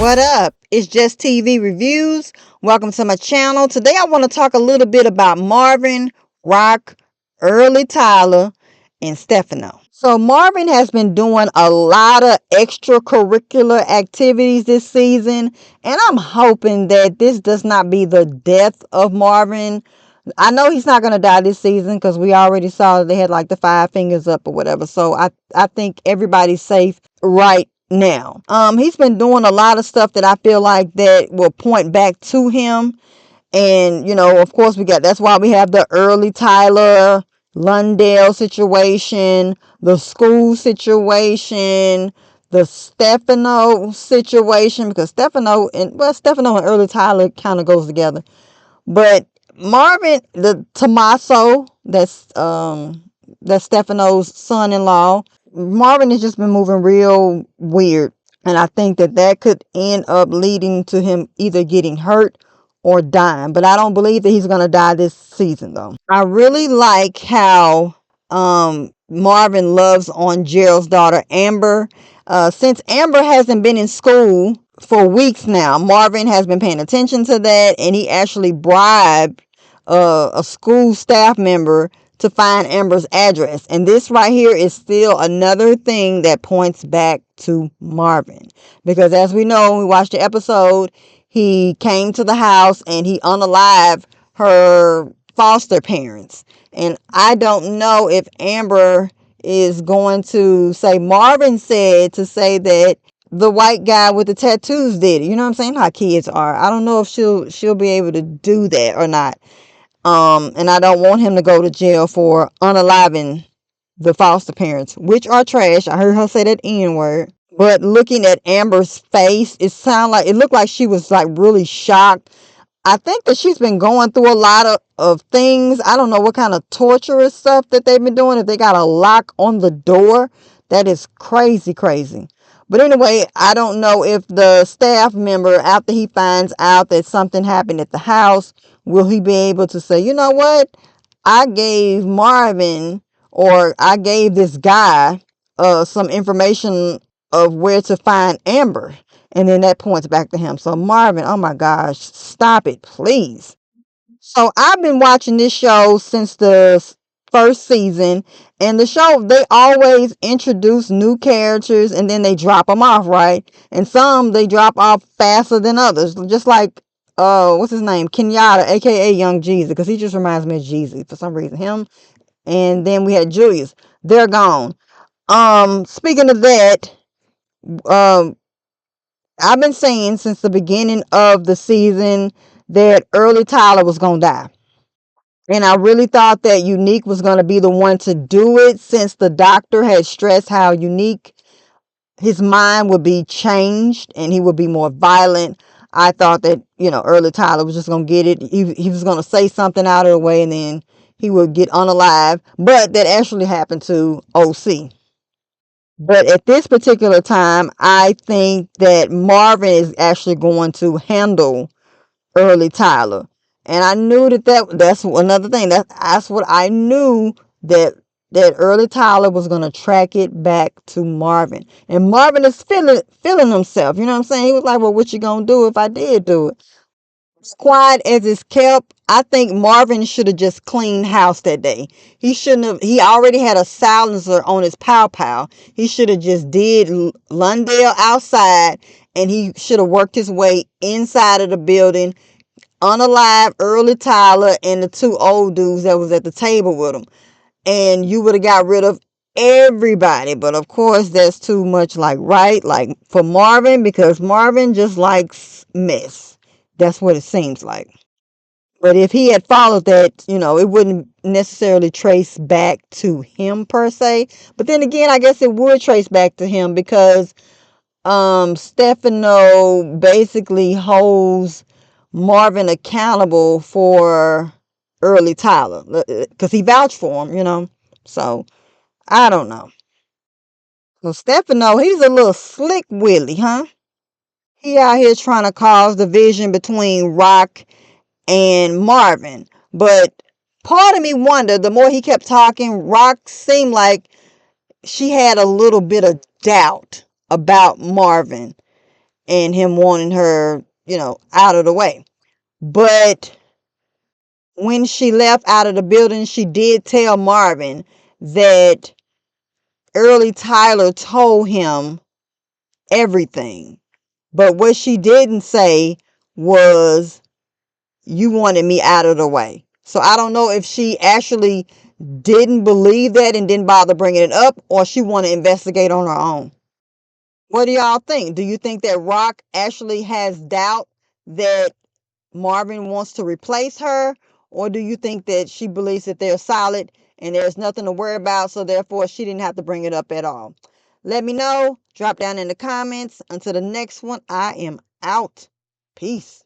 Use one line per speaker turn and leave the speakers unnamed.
What up? It's Just TV Reviews. Welcome to my channel. Today I want to talk a little bit about Marvin, Rock, Early Tyler, and Stefano. So Marvin has been doing a lot of extracurricular activities this season, and I'm hoping that this does not be the death of Marvin. I know he's not going to die this season because we already saw that they had like the 5 fingers up or whatever. So I think everybody's safe right now. He's been doing a lot of stuff that I feel like that will point back to him. And, of course that's why we have the early Tyler Lundell situation, the school situation, the Stefano situation, because Stefano and early Tyler kind of goes together. But Marvin, the Tommaso, that's Stefano's son-in-law. Marvin has just been moving real weird, and I think that could end up leading to him either getting hurt or dying. But I don't believe that he's gonna die this season, though. I really like how Marvin loves on Gerald's daughter Amber. Since Amber hasn't been in school for weeks now, Marvin has been paying attention to that, and he actually bribed a school staff member to find Amber's address. And this right here is still another thing that points back to Marvin, because as we know, when we watched the episode, he came to the house and he unalived her foster parents. And I don't know if Amber is going to say Marvin said to say that the white guy with the tattoos did it. You know what I'm saying? How kids are. I don't know if she'll be able to do that or not. And I don't want him to go to jail for unaliving the foster parents, which are trash. I heard her say that N word. But looking at Amber's face, it looked like she was like really shocked. I think that she's been going through a lot of things. I don't know what kind of torturous stuff that they've been doing. If they got a lock on the door, that is crazy, crazy. But anyway, I don't know if the staff member, after he finds out that something happened at the house, will he be able to say, you know what? I gave Marvin, or I gave this guy some information of where to find Amber. And then that points back to him. So Marvin, oh my gosh, stop it, please. So I've been watching this show since the first season, and the show, they always introduce new characters and then they drop them off, right? And some they drop off faster than others, just like what's his name, Kenyatta, aka Young Jeezy, because he just reminds me of Jeezy for some reason. Him, and then we had Julius. They're gone. Speaking of that, um I've been saying since the beginning of the season that early Tyler was gonna die. And I really thought that Unique was going to be the one to do it, since the doctor had stressed how Unique, his mind would be changed and he would be more violent. I thought that, early Tyler was just going to get it. He was going to say something out of the way and then he would get unalive. But that actually happened to OC. But at this particular time, I think that Marvin is actually going to handle early Tyler. And I knew that's another thing. That's what I knew, that early Tyler was gonna track it back to Marvin. And Marvin is feeling himself. You know what I'm saying? He was like, well, what you gonna do if I did do it? As quiet as it's kept, I think Marvin should have just cleaned house that day. He shouldn't have. He already had a silencer on his pow pow. He should have just did Lundell outside, and he should have worked his way inside of the building, unalive early Tyler and the two old dudes that was at the table with him, and you would have got rid of everybody. But of course, that's too much like for Marvin, because Marvin just likes mess. That's what it seems like. But if he had followed that, it wouldn't necessarily trace back to him per se. But then again, I guess it would trace back to him, because Stefano basically holds Marvin accountable for early Tyler, because he vouched for him. So I don't know. So Stefano, he's a little slick Willie, huh? He out here trying to cause division between Rock and Marvin. But part of me wondered, the more he kept talking, Rock seemed like she had a little bit of doubt about Marvin. and him wanting her, out of the way. But when she left out of the building, she did tell Marvin that Early Tyler told him everything. But what she didn't say was, you wanted me out of the way. So I don't know if she actually didn't believe that and didn't bother bringing it up, or she want to investigate on her own. What do y'all think? Do you think that Rock actually has doubt that Marvin wants to replace her? Or do you think that she believes that they're solid and there's nothing to worry about, so therefore she didn't have to bring it up at all? Let me know. Drop down in the comments. Until the next one, I am out. Peace.